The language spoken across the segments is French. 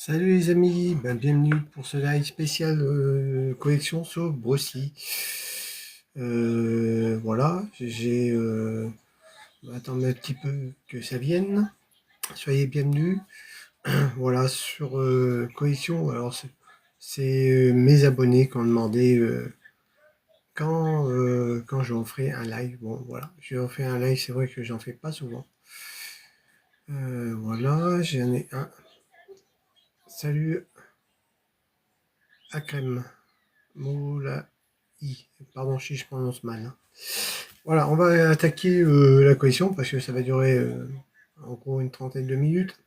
Salut les amis, bienvenue pour ce live spécial collection sur Brossy. Voilà, j'ai on va attendre un petit peu que ça vienne. Soyez bienvenus. Voilà sur collection. Alors c'est mes abonnés qui ont demandé quand j'en ferai un live. Bon voilà, j'en fais un live. C'est vrai que j'en fais pas souvent. Voilà, j'en ai un. Salut Akrem. Moula Pardon si je prononce mal, hein. Voilà, on va attaquer la collection parce que ça va durer en gros une trentaine de minutes.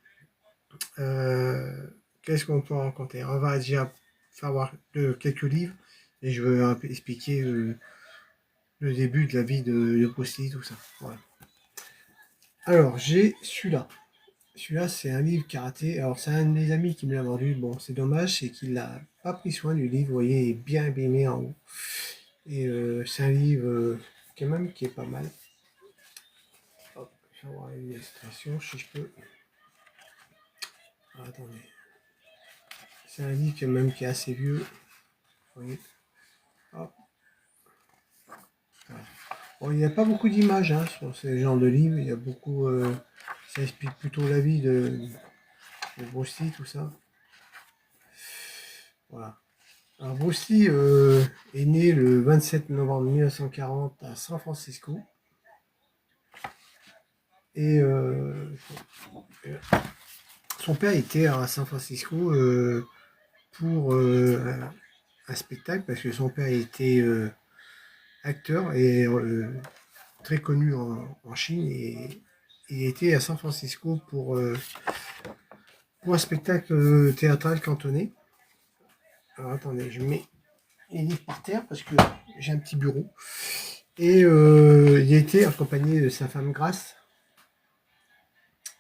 Qu'est-ce qu'on peut raconter? On va déjà faire voir quelques livres et je vais un peu expliquer le début de la vie de Bruce Lee, tout ça. Voilà. Alors, j'ai celui-là. Celui-là, c'est un livre karaté. Alors, c'est un de mes amis qui me l'a vendu. Bon, c'est dommage, c'est qu'il n'a pas pris soin du livre. Vous voyez, il est bien abîmé en haut. Et c'est un livre quand même qui est pas mal. Hop, je vais avoir une illustration si je peux. Ah, attendez. C'est un livre quand même qui est assez vieux. Vous voyez. Hop. Voilà. Bon, il n'y a pas beaucoup d'images hein, sur ce genre de livre. Il y a beaucoup. Ça explique plutôt la vie de Bruce Lee, tout ça. Voilà. Alors Bruce Lee est né le 27 novembre 1940 à San Francisco. Et son père était à San Francisco pour un spectacle parce que son père était acteur et très connu en Chine et il était à San Francisco pour un spectacle théâtral cantonais. Alors attendez, je mets les livres par terre parce que j'ai un petit bureau. Et il était accompagné de sa femme Grace,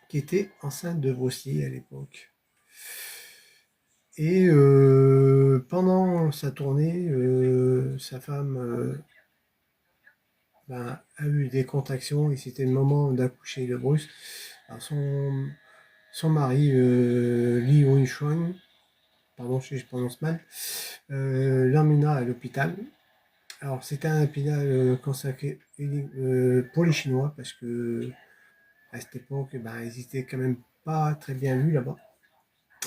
qui était enceinte de Bruce Lee à l'époque. Et pendant sa tournée, sa femme a eu des contractions et c'était le moment d'accoucher de Bruce. Alors son mari, Lee Wing-Chuan, pardon si je prononce mal, l'emmena à l'hôpital. Alors c'était un hôpital consacré pour les Chinois parce que à cette époque, ils étaient quand même pas très bien vus là-bas.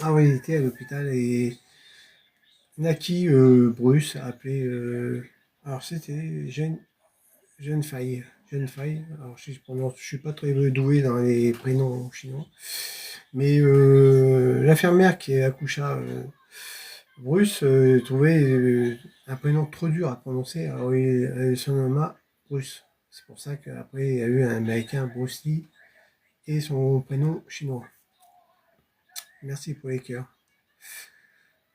Ah oui, il était à l'hôpital et Naki Bruce a appelé. Alors c'était Jeune Fai. Jeune Fai. Alors je suis pas très doué dans les prénoms chinois. Mais l'infirmière qui accoucha Bruce trouvait un prénom trop dur à prononcer. Alors il se nomma Bruce. C'est pour ça qu'après il y a eu un américain Bruce Lee et son prénom chinois. Merci pour les cœurs.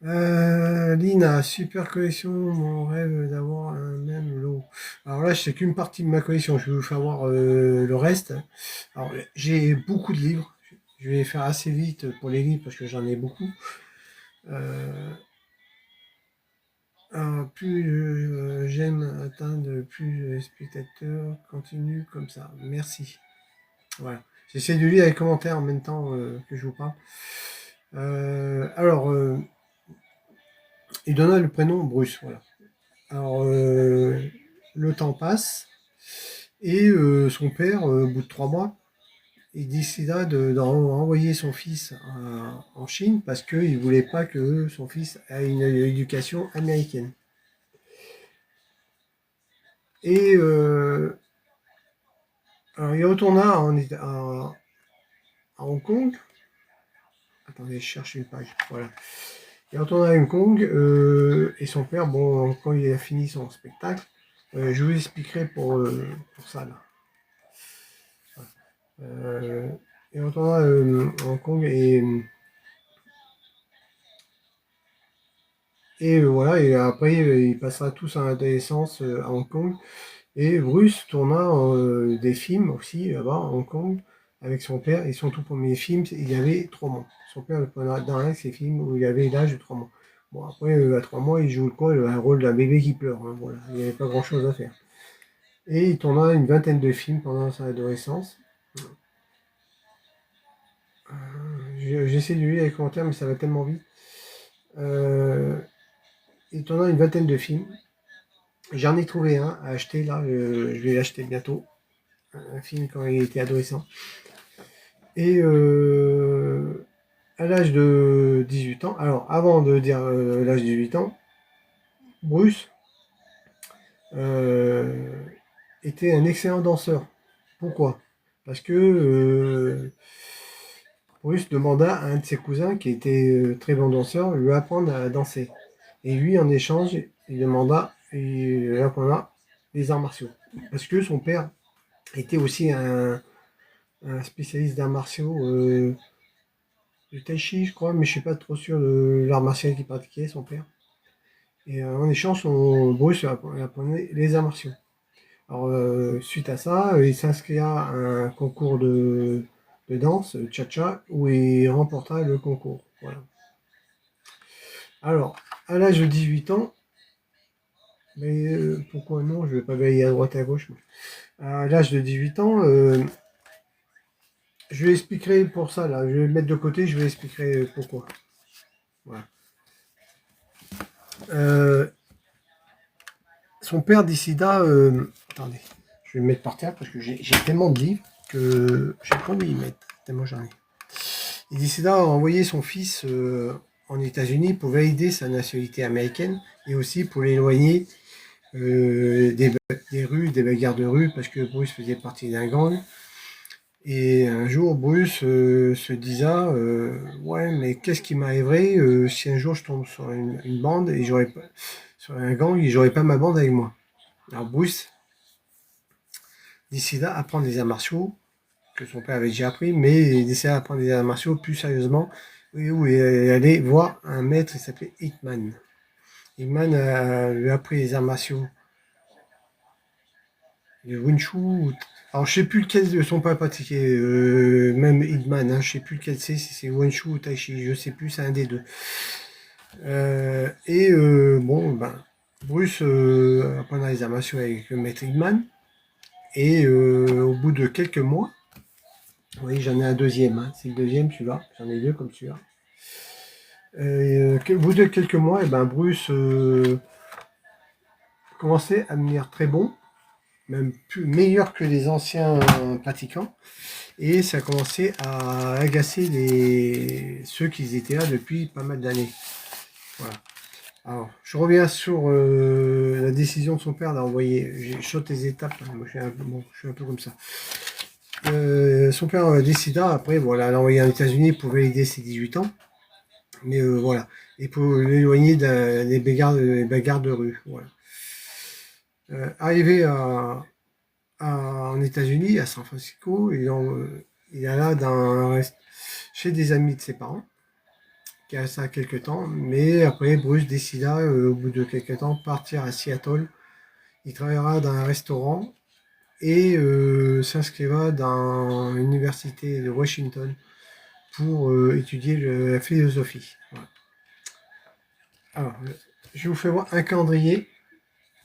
Lina, super collection, mon rêve d'avoir un même lot. Alors là, c'est qu'une partie de ma collection, je vais vous faire voir le reste. Alors, j'ai beaucoup de livres, je vais faire assez vite pour les livres parce que j'en ai beaucoup. Alors, plus j'aime atteindre, plus les spectateurs continuent comme ça. Merci. Voilà. J'essaie de lire les commentaires en même temps que je vous parle. Alors, il donna le prénom Bruce, voilà. Alors, le temps passe et son père, au bout de 3 mois, il décida d'envoyer son fils en Chine parce qu'il ne voulait pas que son fils ait une éducation américaine. Et alors, il retourna à Hong Kong. Attendez, je cherche une page. Voilà. Il retourna à Hong Kong et son père, bon, quand il a fini son spectacle, je vous expliquerai pour ça là. Il retourna à Hong Kong et voilà, et après il passera tout son adolescence à Hong Kong. Et Bruce tourna des films aussi là-bas à Hong Kong avec son père. Et son tout premier film, il avait 3 mois. Son père le prenait dans un de ses films où il avait l'âge de 3 mois. Bon, après, à 3 mois, il joue quoi? Un rôle d'un bébé qui pleure. Hein, voilà, il n'y avait pas grand-chose à faire. Et il tourna une vingtaine de films pendant sa adolescence. J'essaie de lire les commentaires, mais ça va tellement vite. Il tourne une vingtaine de films. J'en ai trouvé un à acheter, là, je vais l'acheter bientôt. Un film quand il était adolescent. Et à l'âge de 18 ans, alors avant de dire l'âge de 18 ans, Bruce euh, était un excellent danseur. Pourquoi? Parce que Bruce demanda à un de ses cousins, qui était très bon danseur, de lui apprendre à danser. Et lui, en échange, il lui apprendra les arts martiaux. Parce que son père était aussi un spécialiste d'arts martiaux, du tai chi, je crois, mais je suis pas trop sûr de l'art martial qu'il pratiquait, son père. Et en échange, Bruce apprenait les arts martiaux. Alors, suite à ça, il s'inscrit à un concours de danse, cha-cha, où il remporta le concours. Voilà. Alors, à l'âge de 18 ans, mais pourquoi non, je vais pas balayer à droite et à gauche. À l'âge de 18 ans, je vais expliquer pour ça, là. Je vais le mettre de côté, je vais expliquer pourquoi. Voilà. Son père décida. Attendez, je vais le mettre par terre parce que j'ai tellement de livres que je sais pas où y mettre, tellement j'en ai. Il décida d'envoyer son fils en États-Unis pour valider sa nationalité américaine et aussi pour l'éloigner des rues, des bagarres de rue, parce que Bruce faisait partie d'un gang. Et un jour, Bruce se disa ouais, mais qu'est-ce qui m'arriverait si un jour je tombe sur une bande et j'aurais pas, sur un gang et j'aurais pas ma bande avec moi. Alors Bruce décida d'apprendre les arts martiaux, que son père avait déjà appris, mais il décida d'apprendre les arts martiaux plus sérieusement, où il allait voir un maître qui s'appelait Hitman. Hitman lui a appris les arts martiaux, le Wushu. Alors je sais plus lequel de son père pratiquait, même Hitman, hein, je sais plus lequel c'est, si c'est Wushu ou Tai Chi, je sais plus, c'est un des deux. Bon, ben, Bruce apprendra les arts martiaux avec le maître Hitman, et au bout de quelques mois, oui, j'en ai un deuxième, hein. C'est le deuxième celui-là, j'en ai deux comme celui-là. Au bout de quelques mois, et ben Bruce commençait à devenir très bon, même meilleur que les anciens pratiquants, et ça commençait à agacer ceux qui étaient là depuis pas mal d'années. Voilà. Alors, je reviens sur la décision de son père d'envoyer. Je saute les étapes, hein. Moi, je suis un peu comme ça. Son père décida, après, voilà, d'envoyer en États-Unis pour valider ses 18 ans. Mais voilà. Et pour l'éloigner des bagarres de rue. Voilà. Arrivé en États-Unis, à San Francisco, il alla chez des amis de ses parents, qui a ça quelques temps, mais après Bruce décida, au bout de quelques temps, partir à Seattle. Il travaillera dans un restaurant et s'inscrira dans l'université de Washington pour étudier la philosophie. Voilà. Alors, je vous fais voir un calendrier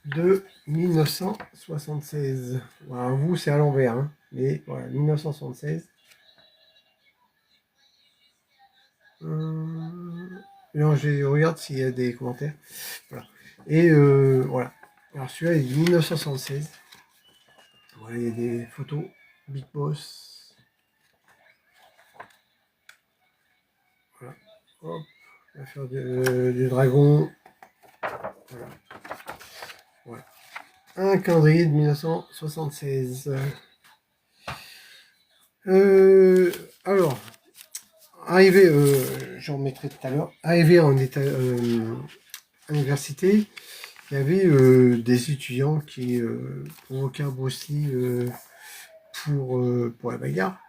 de 1976. Voilà, vous, c'est à l'envers, hein, mais voilà, 1976. Non, je regarde s'il y a des commentaires. Voilà. Et voilà. Alors celui-là est de 1976. Voilà, il y a des photos. Big Boss. Voilà. Hop. On va faire du dragon. Voilà. Voilà. Un calendrier de 1976. Alors, arrivé, j'en mettrai tout à l'heure, arrivé en université, il y avait des étudiants qui provoquaient Bruce Lee pour la bagarre.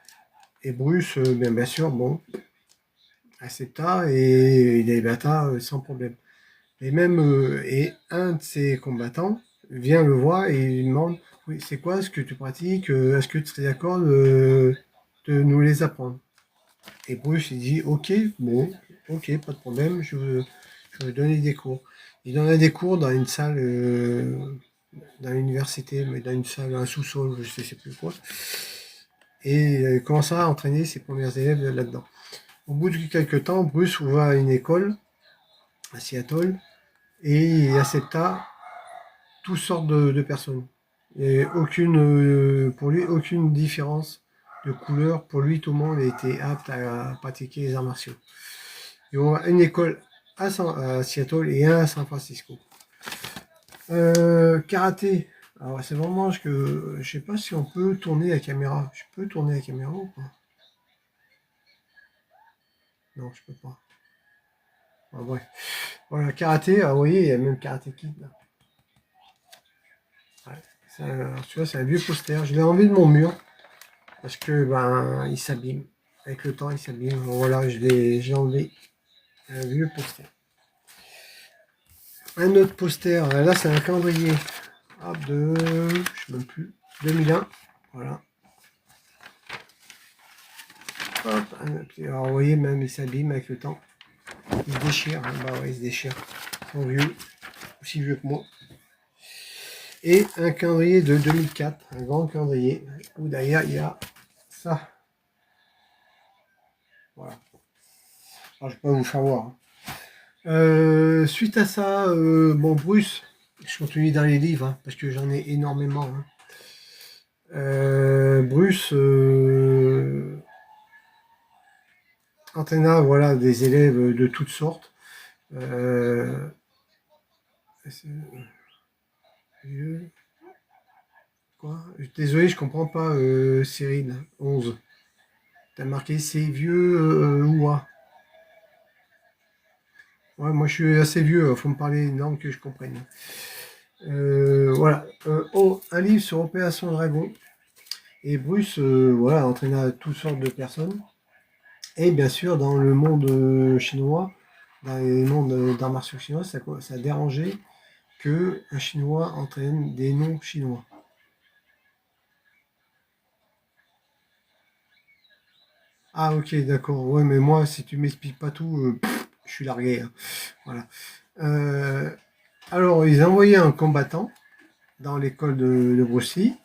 Et Bruce, bien sûr, bon, accepta et il les batta sans problème. Et même, et un de ces combattants vient le voir et il lui demande, oui, c'est quoi ce que tu pratiques? Est-ce que tu serais d'accord de nous les apprendre? Et Bruce, il dit, ok, bon, ok, pas de problème, je vais donner des cours. Il donna des cours dans une salle, dans l'université, mais dans une salle, un sous-sol, je sais plus quoi. Et il commença à entraîner ses premiers élèves là-dedans. Au bout de quelques temps, Bruce ouvra une école à Seattle et il accepta toutes sortes de personnes. Et pour lui, aucune différence de couleur. Pour lui, tout le monde était apte à pratiquer les arts martiaux. Il y aura une école à Seattle et un à San Francisco. Karaté. Alors c'est vraiment que je sais pas si on peut tourner la caméra. Je peux tourner la caméra ou pas? Non, je peux pas. Enfin, bref. Voilà, karaté. Ah, vous voyez, il y a même karaté kid là. Ouais. Tu vois, c'est un vieux poster. Je l'ai enlevé de mon mur parce que ben il s'abîme. Avec le temps, il s'abîme. Voilà, j'ai enlevé un vieux poster. Un autre poster. Là, c'est un calendrier. Hop, je sais même plus. 2001. Voilà. Hop, alors vous voyez, même il s'abîme avec le temps. Il se déchire, hein. Bah ouais, il se déchire. Ils sont vieux, aussi vieux que moi. Et un calendrier de 2004, un grand calendrier, où derrière il y a ça. Voilà. Alors, je vais pas vous faire voir. Suite à ça, bon, Bruce, je continue dans les livres, hein, parce que j'en ai énormément. Hein. Bruce entraîna voilà, des élèves de toutes sortes. Quoi? Désolé, je comprends pas, Cyril, 11. T'as marqué c'est vieux ouah. Ouais, moi je suis assez vieux, faut me parler une langue que je comprenne. Voilà. Un livre sur Opération Dragon. Et Bruce voilà, entraîna toutes sortes de personnes. Et bien sûr, dans le monde chinois, dans les mondes d'arts martiaux chinois, ça a dérangé que un Chinois entraîne des non-chinois. Ah ok, d'accord. Ouais, mais moi, si tu m'expliques pas tout, je suis largué. Hein. Voilà. Euh, alors, ils envoyaient un combattant dans l'école de Bruce Lee,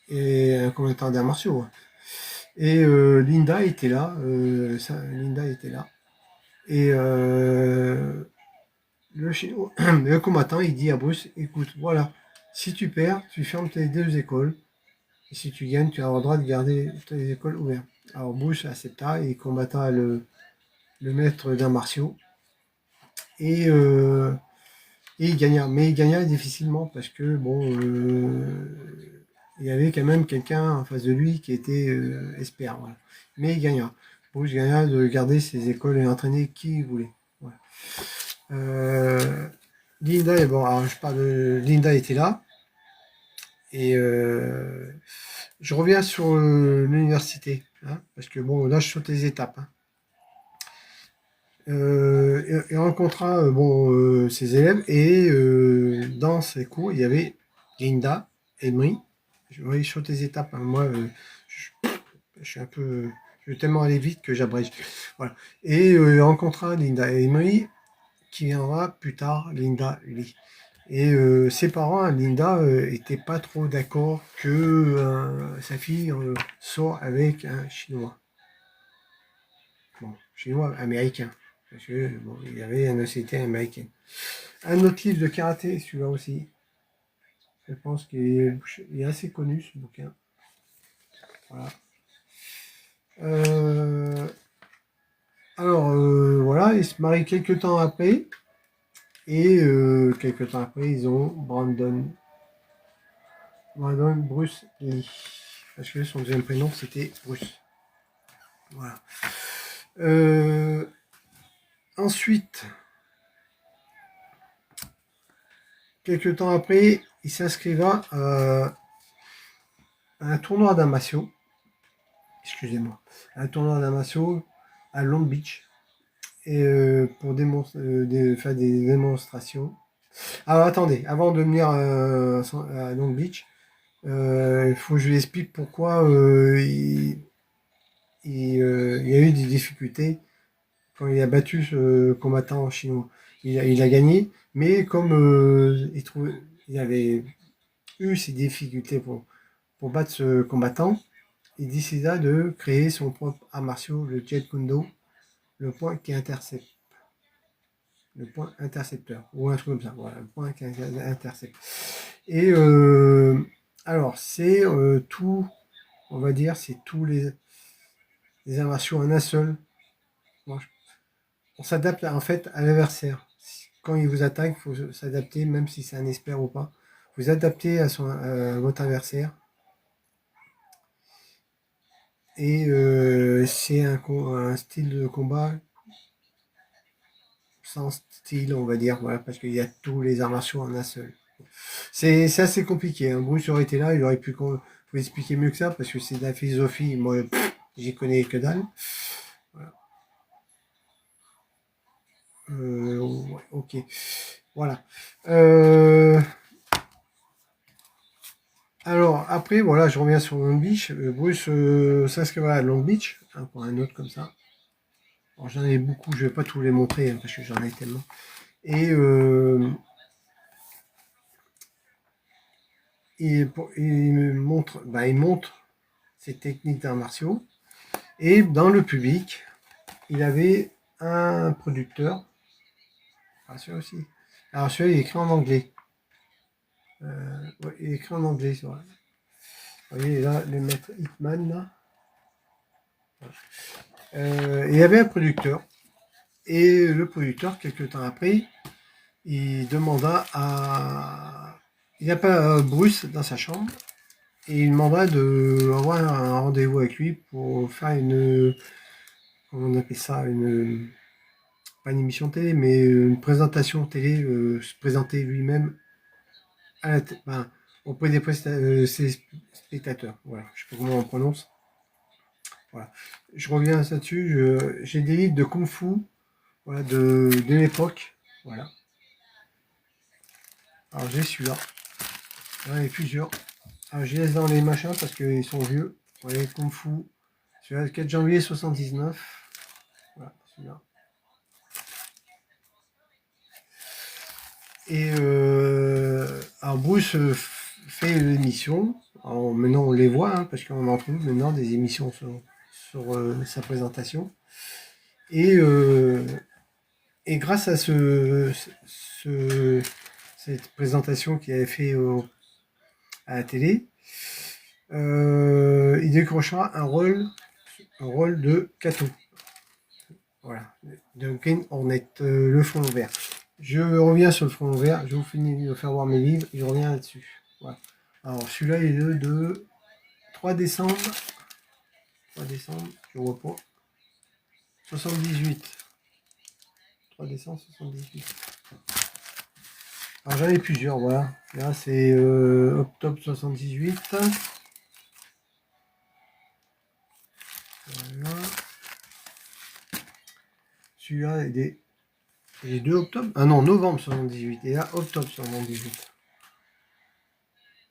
et un combattant d'arts martiaux. Hein. Et Linda était là. Linda était là. Et le combattant, il dit à Bruce, écoute, voilà, si tu perds, tu fermes tes deux écoles. Et si tu gagnes, tu as le droit de garder tes écoles ouvertes. Alors Bruce accepta et combatta le maître d'arts martiaux. Et, et il gagna. Mais il gagna difficilement parce que, bon, il y avait quand même quelqu'un en face de lui qui était expert. Voilà. Mais il gagna. Bruce gagna de garder ses écoles et entraîner qui il voulait. Voilà. Linda, bon, alors je parle de Linda était là. Et je reviens sur l'université, hein, parce que bon, là je saute les étapes. Hein. Il rencontra bon, ses élèves et dans ses cours, il y avait Linda, Emery. Je saute les étapes. Hein. Moi, je suis un peu. Je vais tellement aller vite que j'abrège. Voilà. Et il rencontra Linda Emery, qui viendra plus tard Linda Lee. Et ses parents, Linda, étaient pas trop d'accord que sa fille sorte avec un Chinois. Bon, Chinois américain. Parce que bon, il y avait une société américaine. Un autre livre de karaté, celui-là aussi. Je pense qu'il est assez connu ce bouquin. Voilà. Alors voilà, ils se marient quelques temps après. Et quelques temps après, ils ont Brandon Bruce Lee. Parce que son deuxième prénom, c'était Bruce. Voilà. Ensuite, quelques temps après, il s'inscriva à un tournoi d'Amasio. Excusez-moi. Un tournoi d'Amasio à Long Beach. Et pour faire des démonstrations. Alors attendez, avant de venir à Long Beach, il faut que je vous explique pourquoi il y a eu des difficultés quand il a battu ce combattant chinois. Il a gagné, mais comme il avait eu ces difficultés pour battre ce combattant, il décida de créer son propre art martiaux, le Jeet Kune Do, le point qui intercepte. Le point intercepteur, ou un truc comme ça, voilà, le point qui intercepte. Et alors, c'est tout, on va dire, c'est tous les inversions en un seul. On s'adapte en fait à l'adversaire. Quand il vous attaque, il faut s'adapter, même si c'est un expert ou pas. Vous adaptez à votre adversaire. Et c'est un style de combat sans style, on va dire, voilà, parce qu'il y a tous les arts martiaux en un seul. C'est assez compliqué. Hein. Bruce aurait été là, il aurait pu vous expliquer mieux que ça, parce que c'est de la philosophie. Moi, j'y connais que dalle. Voilà. Ouais, ok. Voilà. Alors, après, voilà, je reviens sur Long Beach. Bruce s'inscrivait à Long Beach, hein, pour un autre comme ça. Alors, j'en ai beaucoup, je vais pas tous les montrer, hein, parce que j'en ai tellement. Et il montre ses techniques d'arts martiaux. Et dans le public, il avait un producteur. Ah, celui-là aussi. Alors, celui-là, il est écrit en anglais. Ouais, il est écrit en anglais, c'est vrai. Vous voyez, là, le maître Hitman, là. Il y avait un producteur. Et le producteur, quelques temps après, il demanda à... Il n'a pas Bruce dans sa chambre. Et il demanda d'avoir un rendez-vous avec lui pour faire une... Comment on appelle ça, pas une émission télé, mais une présentation télé, se présenter lui-même auprès des ses spectateurs. Voilà, je sais pas comment on prononce. Voilà. Je reviens là-dessus. J'ai des livres de Kung Fu, voilà, de l'époque. Voilà. Alors j'ai celui-là. J'en ai plusieurs. Alors je les laisse dans les machins parce qu'ils sont vieux. Vous voyez, Kung Fu. Celui-là, le 4 janvier 79. Voilà, celui-là. Et alors Bruce fait l'émission. Maintenant on les voit, hein, parce qu'on en trouve maintenant des émissions sur sa présentation. Et grâce à cette présentation qu'il avait fait à la télé, il décrochera un rôle de Kato. Voilà, de Green Hornet, le fond vert. Je reviens sur le fond vert, je vous finis de faire voir mes livres et je reviens là-dessus. Voilà. Alors celui-là il est de 3 décembre. 3 décembre, je vois pas. 78. 3 décembre 78. Alors j'en ai plusieurs, voilà. Là c'est octobre 78. Voilà. Celui-là il est 2 octobre. Ah non, novembre 78. Et là, octobre 78.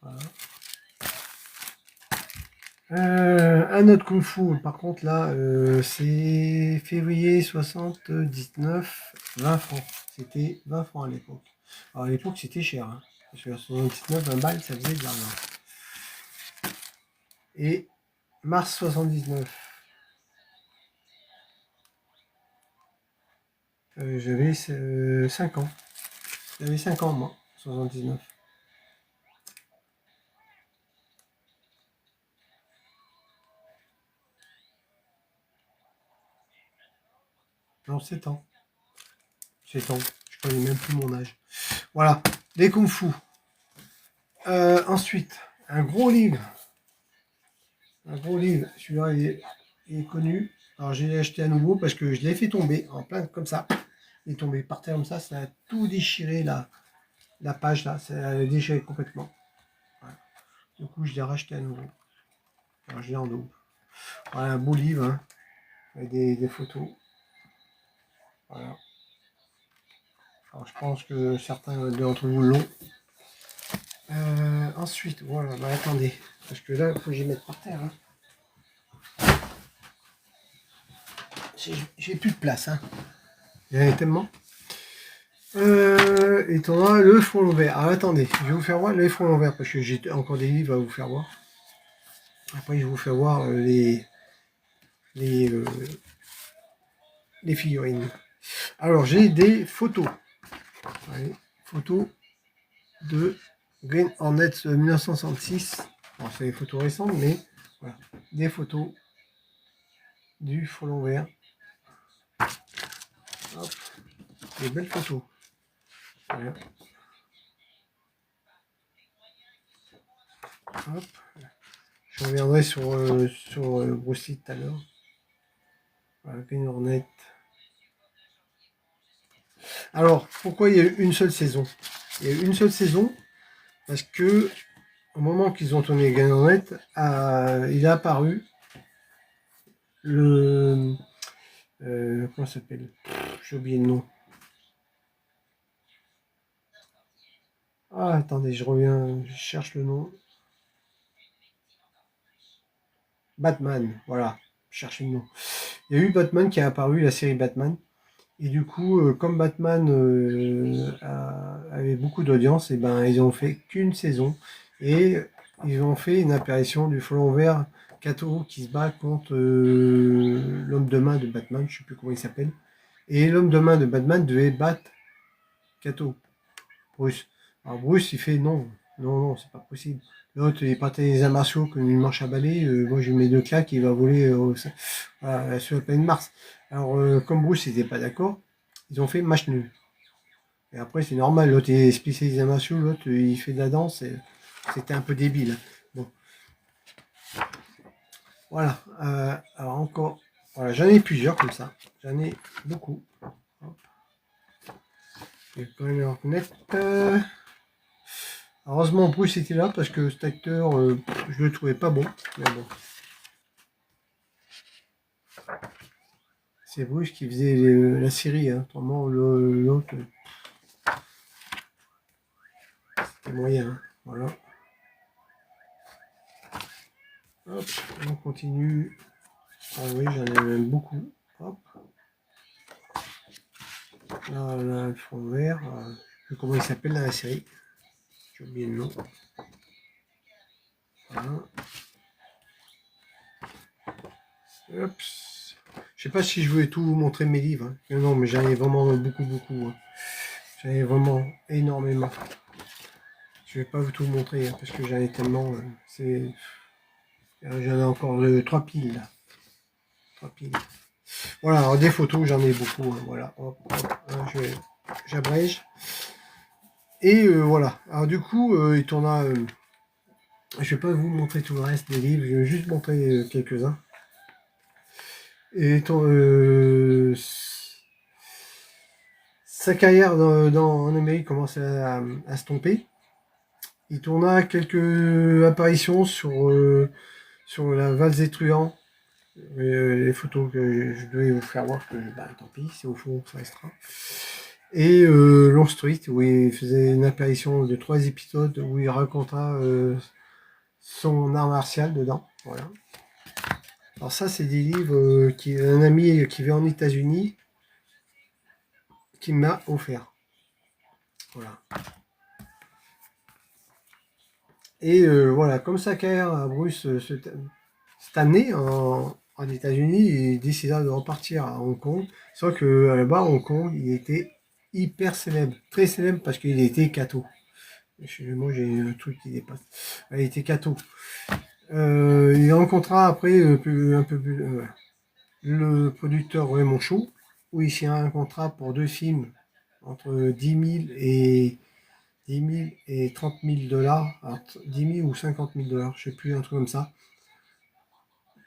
Voilà. Un autre Kung Fu, par contre là, c'est février 79, 20 francs. C'était 20 francs à l'époque. Alors à l'époque c'était cher, hein, parce que 79, 20 balles, ça faisait de l'argent. Et mars 79. J'avais 5 ans. J'avais 5 ans moi, 79. Non, 7 ans. 7 ans. Je connais même plus mon âge. Voilà, les Kung Fu. Ensuite, un gros livre. Un gros livre. Celui-là, il est connu. Alors, je l'ai acheté à nouveau parce que je l'ai fait tomber en plein comme ça. Il est tombé par terre comme ça a tout déchiré la page là. Ça a déchiré complètement. Voilà. Du coup, je l'ai racheté à nouveau. Alors, je l'ai en double. Voilà, un beau livre, hein, avec des photos. Voilà. Alors, je pense que certains d'entre vous l'ont. Ensuite, voilà, bah attendez, parce que là, il faut que j'y mette par terre. Hein. J'ai plus de place. Hein. Il y en a tellement. Et on a le front vert. Alors attendez, je vais vous faire voir le front vert, parce que j'ai encore des livres à vous faire voir. Après, je vous fais voir les, euh, les figurines. Alors, j'ai des photos. Allez, photos de Green Hornet 1966. Alors, c'est des photos récentes, mais voilà. Des photos du frelon vert. Hop, des belles photos. Voilà. Hop. Je reviendrai sur Bruce Lee tout à l'heure. Voilà, Green Hornet. Alors, pourquoi il y a eu une seule saison? Il y a eu une seule saison parce que au moment qu'ils ont tourné Green Hornet, il a apparu le comment ça s'appelle? J'ai oublié le nom. Ah, attendez, je reviens, je cherche le nom. Batman, voilà, je cherchais le nom. Il y a eu Batman qui a apparu, la série Batman. Et du coup, comme Batman avait beaucoup d'audience, et ben ils ont fait qu'une saison. Et ils ont fait une apparition du frelon vert Kato qui se bat contre l'homme de main de Batman, je sais plus comment il s'appelle. Et l'homme de main de Batman devait battre Kato, Bruce. Alors Bruce, il fait non, non, non, c'est pas possible. L'autre, il est pas des arts martiaux comme une manche à balai. Moi, je lui mets deux claques, il va voler sur la planète Mars. Alors, comme Bruce n'était pas d'accord, ils ont fait match nul. Et après, c'est normal, l'autre est spécialisé en martiaux, l'autre, il fait de la danse. C'était un peu débile. Bon, voilà. Alors encore, voilà, j'en ai plusieurs comme ça. J'en ai beaucoup. Hop. Je vais quand même les reconnaître. Heureusement, Bruce était là parce que cet acteur, je le trouvais pas bon. Mais bon. C'est Bruce qui faisait la série, hein. Autrement, l'autre, c'était moyen. Hein. Voilà. Hop, on continue. Ah oui, j'en ai même beaucoup. Hop. Là, le fond vert. Je sais plus comment il s'appelle dans la série. J'ai oublié le nom. Voilà. Hop. Je sais pas si je voulais tout vous montrer mes livres. Hein. Non, mais j'en ai vraiment beaucoup, beaucoup. Hein. J'en ai vraiment énormément. Je vais pas vous tout montrer hein, parce que j'en ai tellement. J'en ai encore 3 piles là. 3 piles. Voilà, alors des photos, j'en ai beaucoup. Hein, voilà, hop, hop, hein, j'abrège. Et voilà. Alors du coup, il t'en a. Je vais pas vous montrer tout le reste des livres, je vais juste montrer quelques-uns. Et sa carrière en Amérique commence à se tomber. Il tourna quelques apparitions sur la valse des truands. Les photos que je devais vous faire voir, que bah, tant pis, c'est au fond, ça restera. Et Long Street, où il faisait une apparition de 3 épisodes où il raconta son art martial dedans. Voilà. Alors ça, c'est des livres un ami qui vit en États-Unis qui m'a offert. Voilà. Et voilà, comme sa carrière à Bruce cette année en États-Unis, il décida de repartir à Hong Kong. Sauf que là-bas, à Hong Kong, il était hyper célèbre, très célèbre parce qu'il était catho. Moi, j'ai un truc qui dépasse. Il était catho. Il rencontra après un peu plus le producteur Raymond Chou, où il signe un contrat pour 2 films entre 10 000 et 30 000 $, alors 10 000 ou 50 000 $, je sais plus, un truc comme ça,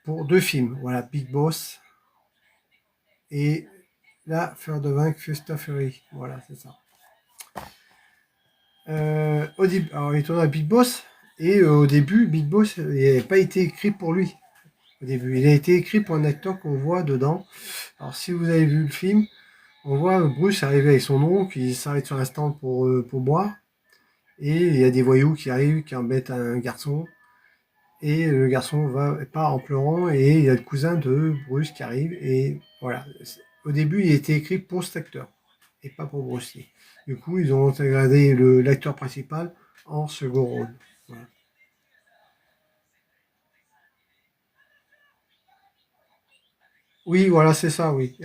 pour 2 films. Voilà, Big Boss et La Fleur de Vaincre Fury. Voilà, c'est ça. Alors, il tourne à Big Boss, et au début, Big Boss n'avait pas été écrit pour lui. Au début, il a été écrit pour un acteur qu'on voit dedans. Alors, si vous avez vu le film, on voit Bruce arriver avec son oncle, il s'arrête sur un stand pour boire. Et il y a des voyous qui arrivent, qui embêtent un garçon. Et le garçon part en pleurant et il y a le cousin de Bruce qui arrive. Et voilà. Au début, il était écrit pour cet acteur et pas pour Bruce Lee. Du coup, ils ont intégré l'acteur principal en second rôle. Voilà. Oui, voilà, c'est ça, oui.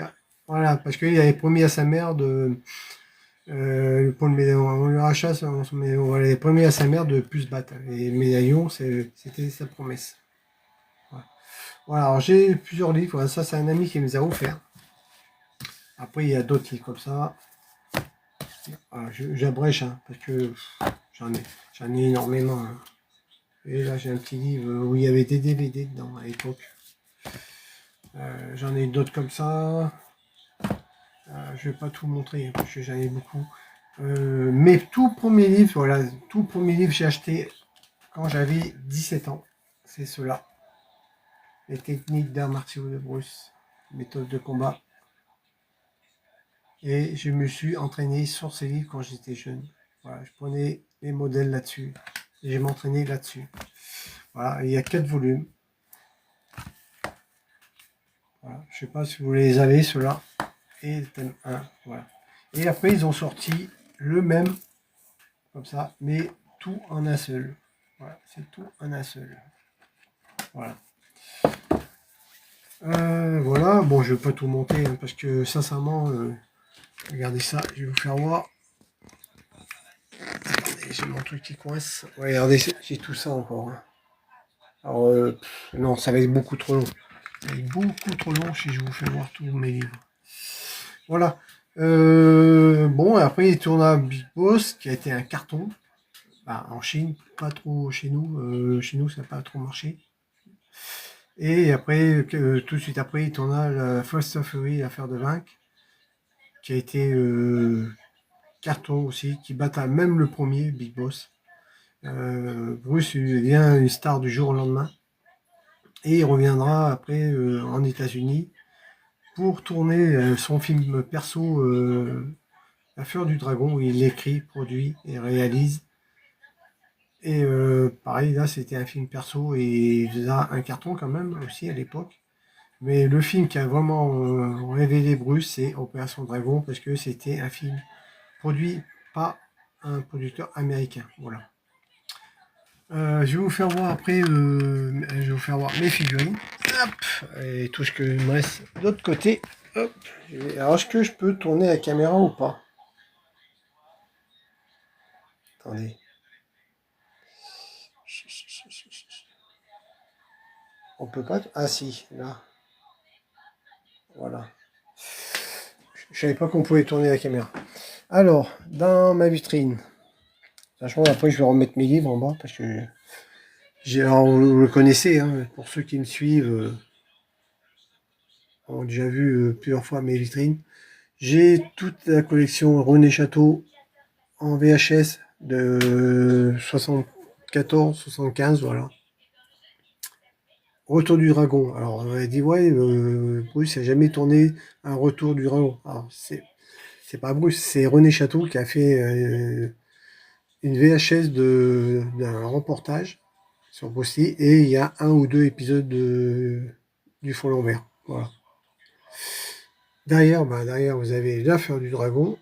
Voilà, parce qu'il avait promis à sa mère de, pour le médaillon, on le rachat, mais voilà, il avait promis à sa mère de plus se battre. Et le médaillon, c'était sa promesse. Voilà. Voilà, alors j'ai plusieurs livres. Voilà, ça, c'est un ami qui me les a offerts. Après, il y a d'autres livres comme ça. Voilà, j'abrège, hein, parce que j'en ai, j'en ai énormément, hein. Et là, j'ai un petit livre où il y avait des DVD dedans à l'époque. J'en ai d'autres comme ça. Je vais pas tout montrer hein, parce que j'en ai beaucoup. Mes tout premiers livres, voilà, tout premier livre j'ai acheté quand j'avais 17 ans. C'est cela. Les techniques d'arts martiaux de Bruce, méthode de combat. Et je me suis entraîné sur ces livres quand j'étais jeune. Voilà, je prenais les modèles là-dessus. Et je m'entraînais là-dessus. Voilà, il y a 4 volumes. Voilà, je sais pas si vous les avez, ceux-là. Et le thème 1, voilà. Et après, ils ont sorti le même, comme ça, mais tout en un seul. Voilà, c'est tout en un seul. Voilà. Voilà, bon, je vais pas tout monter, hein, parce que sincèrement, regardez ça, je vais vous faire voir. Attendez, j'ai mon truc qui coince. Ouais, regardez, j'ai tout ça encore, hein. Alors, non, ça va être beaucoup trop long. Ça va être beaucoup trop long si je vous fais voir tous mes livres. Voilà. Bon, après, il tourne à Big Boss, qui a été un carton. Bah, en Chine, pas trop chez nous. Chez nous, ça n'a pas trop marché. Et après, tout de suite après, il tourna la First of Fury, l'affaire de Vaincre, qui a été carton aussi, qui batta même le premier, Big Boss. Bruce devient une star du jour au lendemain. Et il reviendra après en États-Unis pour tourner son film perso, L'affaire du dragon, où il écrit, produit et réalise. Et pareil, là, c'était un film perso et il faisait un carton quand même aussi à l'époque. Mais le film qui a vraiment révélé Bruce, c'est Opération Dragon, parce que c'était un film produit par un producteur américain. Voilà. Je vais vous faire voir après, je vais vous faire voir mes figurines. Hop, et tout ce que il me reste de l'autre côté. Hop. Alors, est-ce que je peux tourner la caméra ou pas? Attendez. On peut pas. Ah si, là. Voilà. Je savais pas qu'on pouvait tourner la caméra. Alors, dans ma vitrine. Sachant après je vais remettre mes livres en bas parce que alors, vous le connaissez, hein, pour ceux qui me suivent, ont déjà vu plusieurs fois mes vitrines. J'ai toute la collection René Château en VHS de 74, 75, voilà. Retour du Dragon. Alors on m'a dit ouais, Bruce n'a jamais tourné un Retour du Dragon. Alors c'est pas Bruce, c'est René Château qui a fait une VHS d'un reportage sur Bruce Lee et il y a un ou deux épisodes du Fond l'envers. Voilà. Derrière, derrière vous avez l'affaire du dragon,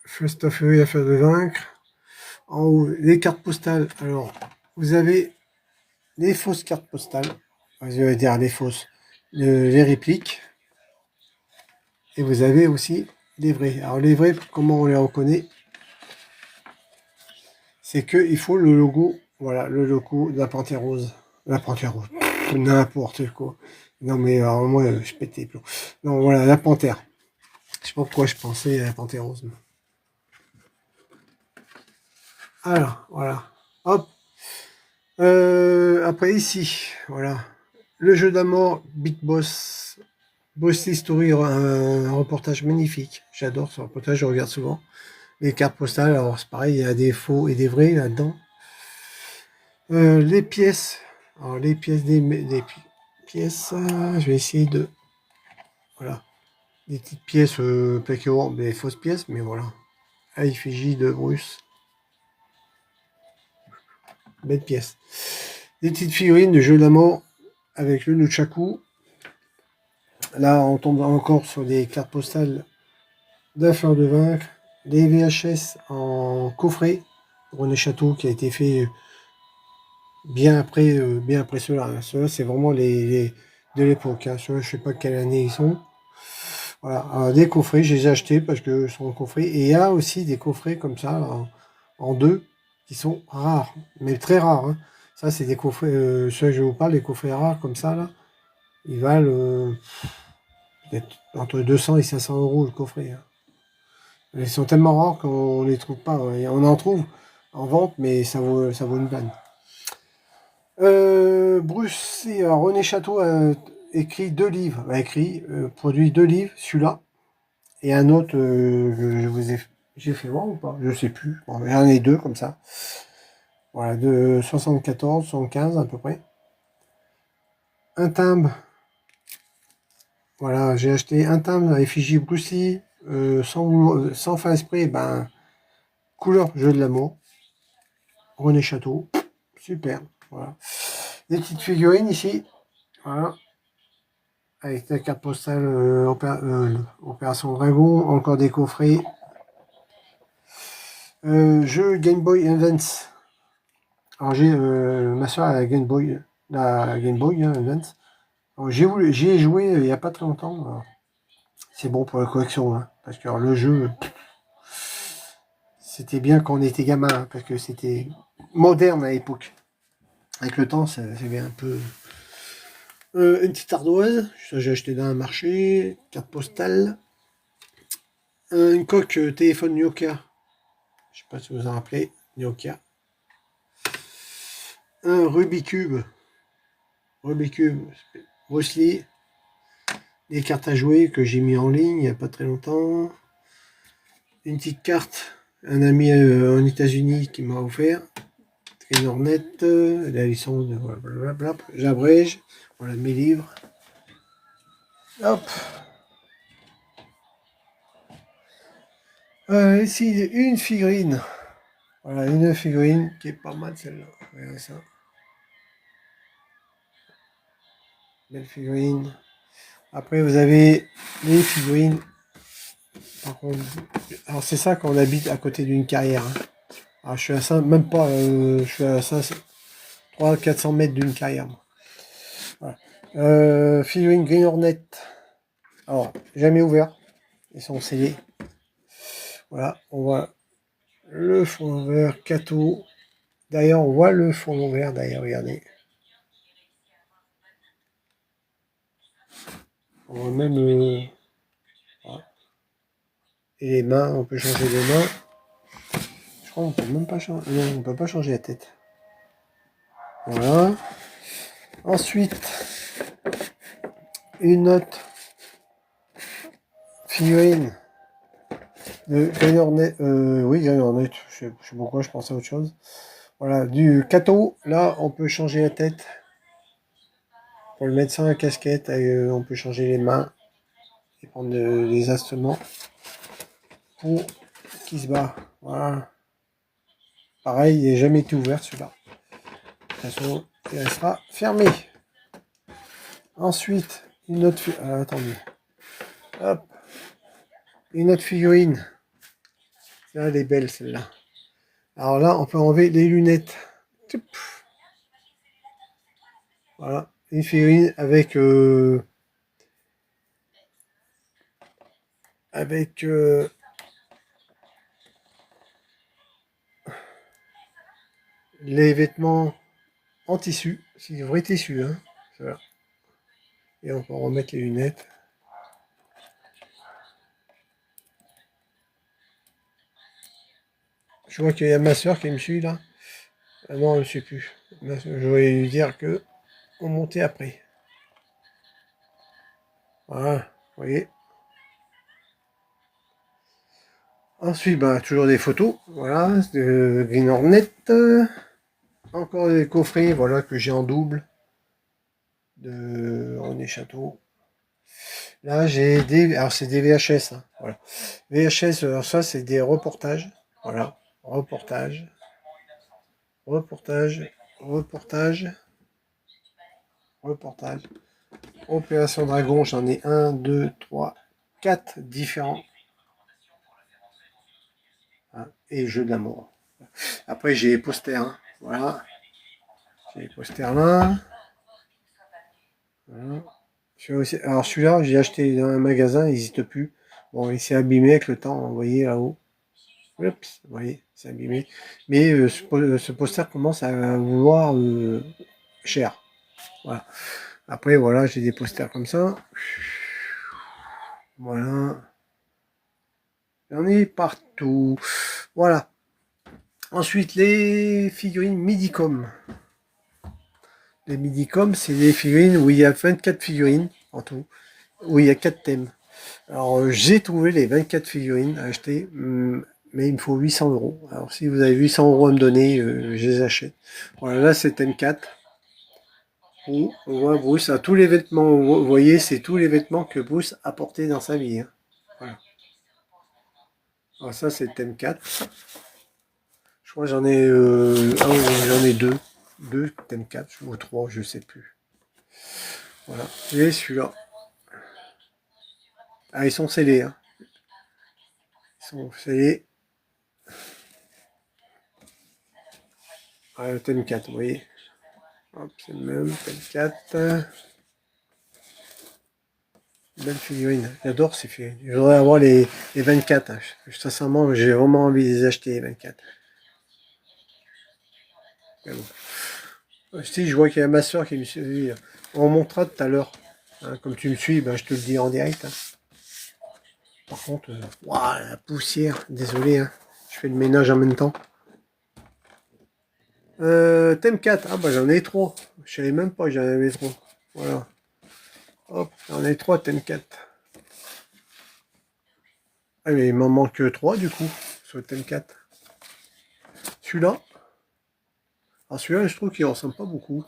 First of Fury, l'affaire de vaincre. En haut, les cartes postales. Alors, vous avez les fausses cartes postales. Je vais dire les fausses, les répliques. Et vous avez aussi les vraies. Alors les vrais, comment on les reconnaît? C'est qu'il faut le logo, voilà, le logo de la Panthère Rose. La Panthère Rose, n'importe quoi. Non mais alors moi, je pétais plus. Non, voilà, la Panthère. Je sais pas pourquoi je pensais à la Panthère Rose. Alors, voilà. Hop. Après ici, voilà. Le jeu d'amour, Big Boss. Boss History, un reportage magnifique. J'adore ce reportage, je regarde souvent. Les cartes postales, alors c'est pareil, il y a des faux et des vrais là-dedans. Les pièces. Alors les pièces des pièces, je vais essayer de... Voilà. Des petites pièces plaquées or, des fausses pièces, mais voilà. À effigie de Bruce. Belle pièce. Des petites figurines de jeux d'amour avec le Nunchaku. Là, on tombe encore sur des cartes postales d'affaires de vaincre. Des VHS en coffret. René Château qui a été fait bien après ceux-là. Ceux-là, c'est vraiment de l'époque. Hein. Je sais pas quelle année ils sont. Voilà, des coffrets, je les ai achetés parce que sont en coffret. Et il y a aussi des coffrets comme ça, en deux, qui sont rares, mais très rares. Hein. Ça, c'est des coffrets, ceux que je vous parle, des coffrets rares comme ça, là. Ils valent peut-être entre 200 et 500 euros le coffret. Hein. Ils sont tellement rares qu'on les trouve pas. Ouais. On en trouve en vente, mais ça vaut une vanne. Bruce et René Château a écrit 2 livres. Produit 2 livres, celui-là. Et un autre que j'ai fait voir ou pas? Je sais plus. Bon, j'en ai 2 comme ça. Voilà, de 74, 75 à peu près. Un timbre. Voilà, j'ai acheté un timbre à effigie Bruce Lee, sans faire esprit, ben, couleur jeu de l'amour. René Château. Super. Voilà. Des petites figurines ici. Voilà. Avec la carte postale Opération Dragon. Encore des coffrets. Jeu Game Boy Advance. Alors j'ai ma soeur a la Game Boy hein, Advance. J'y ai joué il n'y a pas très longtemps. C'est bon pour la collection, hein, parce que alors, le jeu, c'était bien quand on était gamin, hein, parce que c'était moderne à l'époque. Avec le temps, ça fait un peu. Une petite ardoise, ça j'ai acheté dans un marché, carte postale. Une coque téléphone Nokia. Je sais pas si vous en rappelez, Nokia. Un Rubik's Cube, Bruce Lee. Des cartes à jouer que j'ai mis en ligne il n'y a pas très longtemps. Une petite carte, un ami en États-Unis qui m'a offert. Une ornette, la licence de blablabla. J'abrège. Voilà mes livres. Hop. Ici, une figurine. Voilà, une figurine qui est pas mal celle-là. Regardez ça. Belle figurine. Après, vous avez les figurines. Par contre, alors c'est ça quand on habite à côté d'une carrière. Hein. Alors je suis à 5, même pas, je suis à 500, 300-400 mètres d'une carrière. Voilà. Figurine Green Hornet. Alors, jamais ouvert. Ils sont scellés. Voilà, on voit le fond vert Kato. D'ailleurs, on voit le fond vert d'ailleurs, regardez. On voit même voilà. Et les mains, on peut changer les mains. Je crois qu'on peut même pas changer. Non, on peut pas changer la tête. Voilà. Ensuite, une autre figurine de Green Hornet. Oui, Green Hornet. Je sais pourquoi je pensais à autre chose. Voilà, du Kato. Là, on peut changer la tête. Pour le mettre sans la casquette, on peut changer les mains et prendre les instruments pour qu'il se bat. Voilà. Pareil, il n'est jamais été ouvert celui-là. De toute façon, il restera fermé. Ensuite, une autre attendez. Hop. Une autre figurine. Là, elle est belle celle-là. Alors là, on peut enlever les lunettes. Voilà. Une figurine avec les vêtements en tissu. C'est du vrai tissu, hein. Voilà. Et on peut remettre les lunettes. Je vois qu'il y a ma soeur qui me suit là. Ah non, elle ne suit plus. Je voulais lui dire que on montait après. Voilà, vous voyez. Ensuite, bah, toujours des photos. Voilà, de Green Hornet. Encore des coffrets, voilà, que j'ai en double. De René Château. Là, j'ai des. Alors, c'est des VHS. Hein, voilà. VHS, alors ça, c'est des reportages. Voilà. Reportage. Reportage. Reportage. Reportage. Opération Dragon, j'en ai 1, 2, 3, 4 différents. Hein, et jeu de l'amour. Après, j'ai les posters. Hein, voilà. J'ai les posters là. Voilà. Alors celui-là, j'ai acheté dans un magasin, il n'existe plus. Bon, il s'est abîmé avec le temps, vous voyez là-haut. Oups, vous voyez, c'est abîmé. Mais ce poster commence à vouloir cher. Voilà. Après, voilà, j'ai des posters comme ça. Voilà. J'en ai partout. Voilà. Ensuite, les figurines Midicom. Les Midicom, c'est des figurines où il y a 24 figurines en tout, où il y a 4 thèmes. Alors, j'ai trouvé les 24 figurines à acheter, mais il me faut 800 euros. Alors, si vous avez 800 euros à me donner, je les achète. Voilà, là, c'est thème 4. Où on voit Bruce à tous les vêtements. Vous voyez, c'est tous les vêtements que Bruce a portés dans sa vie. Hein. Voilà. Alors, ça, c'est thème 4. Je crois que j'en ai, j'en ai deux. Deux thème 4 ou 3, je sais plus. Voilà. Et celui-là. Ah, ils sont scellés. Hein. Ils sont scellés. Ah, le thème 4, vous voyez. Hop, c'est le même, thème 4. Belle figurine. J'adore ces figurines. Je voudrais avoir les 24. Hein. Sincèrement, j'ai vraiment envie de les acheter, les 24. Mais bon. Si je vois qu'il y a ma soeur qui me suit, on montrera tout à l'heure. Hein, comme tu me suis, ben, je te le dis en direct. Hein. Par contre, la poussière, désolé, hein. Je fais le ménage en même temps. Thème 4, ah bah j'en ai 3. Je savais même pas que j'en avais 3. Voilà. Hop, j'en ai 3 thème 4. Ah mais il m'en manque 3 du coup, sur le thème 4. Celui-là. Alors celui-là, je trouve qu'il ressemble pas beaucoup.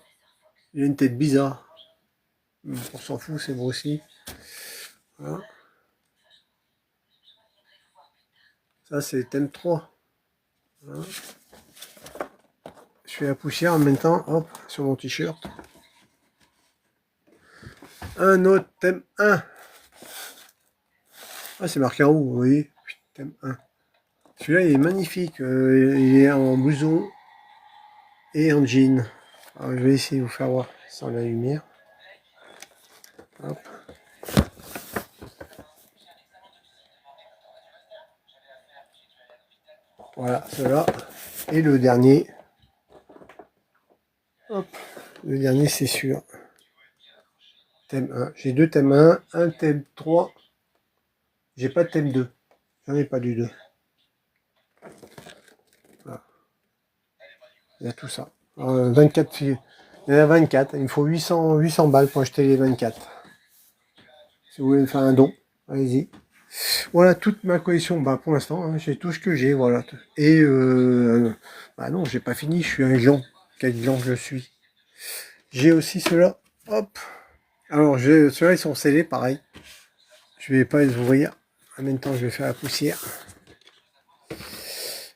Il a une tête bizarre. On s'en fout, c'est beau aussi. Voilà. Ça, c'est le thème 3. Voilà. Je fais la poussière en même temps, hop, sur mon t-shirt. Un autre thème 1. Ah, c'est marqué en haut, vous voyez. Thème 1. Celui-là, il est magnifique. Il est en blouson et en jean. Alors, je vais essayer de vous faire voir sans la lumière. Hop. Voilà, cela. Et le dernier. Hop. Le dernier, c'est sûr. Thème 1. J'ai deux thèmes 1, un thème 3. J'ai pas de thème 2. J'en ai pas du 2. Voilà. Il y a tout ça. 24 filles. Il y en a 24. Il me faut 800 balles pour acheter les 24. Si vous voulez me faire un don, allez-y. Voilà toute ma collection. Bah, pour l'instant, hein, j'ai tout ce que j'ai. Voilà. Et bah non, j'ai pas fini. Je suis un gland. Quel gland je suis. J'ai aussi ceux-là. Hop. Alors, ceux-là, ils sont scellés, pareil. Je vais pas les ouvrir. En même temps, je vais faire la poussière.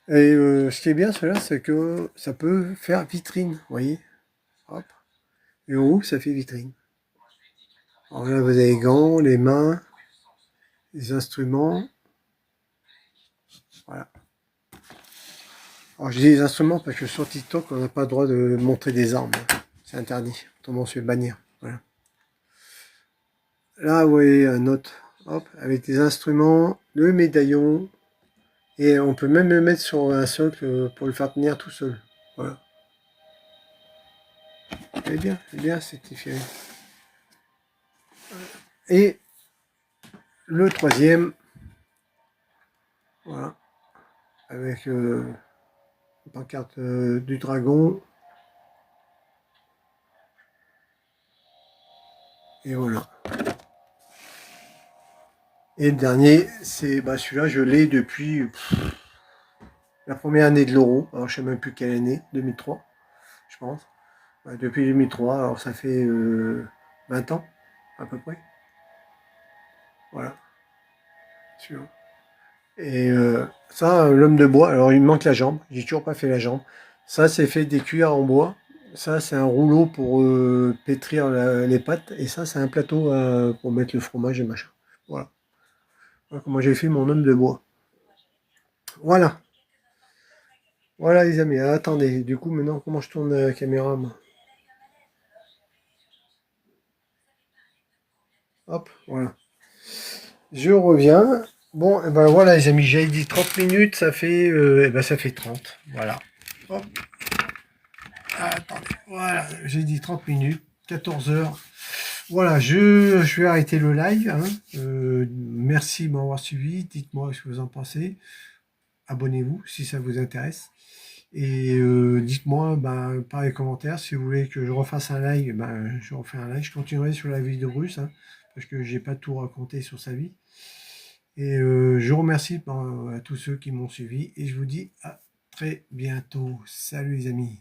Et ce qui est bien, ceux-là, c'est que ça peut faire vitrine. Vous voyez. Hop. Et en haut, ça fait vitrine. Alors là, vous avez les gants, les mains, les instruments. Voilà. Alors je dis les instruments parce que sur TikTok, on n'a pas le droit de montrer des armes. C'est interdit. Autrement, on se fait bannir. Voilà. Là, vous voyez un autre. Hop, avec des instruments, le médaillon. Et on peut même le mettre sur un socle pour le faire tenir tout seul. Voilà. C'est bien, certifié. Et le troisième, voilà, avec une pancarte du dragon. Et voilà. Et le dernier, c'est bah, celui-là, je l'ai depuis la première année de l'euro. Alors je sais même plus quelle année, 2003, je pense. Bah, depuis 2003, alors ça fait 20 ans, à peu près. Voilà, celui-là. Et ça, l'homme de bois, alors il me manque la jambe, j'ai toujours pas fait la jambe. Ça, c'est fait des cuillères en bois. Ça, c'est un rouleau pour pétrir les pâtes. Et ça, c'est un plateau pour mettre le fromage et machin. Voilà. Voilà comment j'ai fait mon homme de bois. Voilà. Voilà les amis. Attendez, du coup, maintenant, comment je tourne la caméra, moi? Hop, voilà. Je reviens. Bon, et ben voilà les amis, j'avais dit 30 minutes, ça fait 30. Voilà. Hop, attendez, voilà, j'ai dit 30 minutes, 14 heures. Voilà, je vais arrêter le live, hein. Merci de m'avoir suivi. Dites-moi ce que vous en pensez. Abonnez-vous si ça vous intéresse. Et dites-moi par les commentaires si vous voulez que je refasse un live, je refais un live. Je continuerai sur la vie de Bruce, hein, parce que j'ai pas tout raconté sur sa vie. Et je vous remercie à tous ceux qui m'ont suivi et je vous dis à très bientôt. Salut les amis.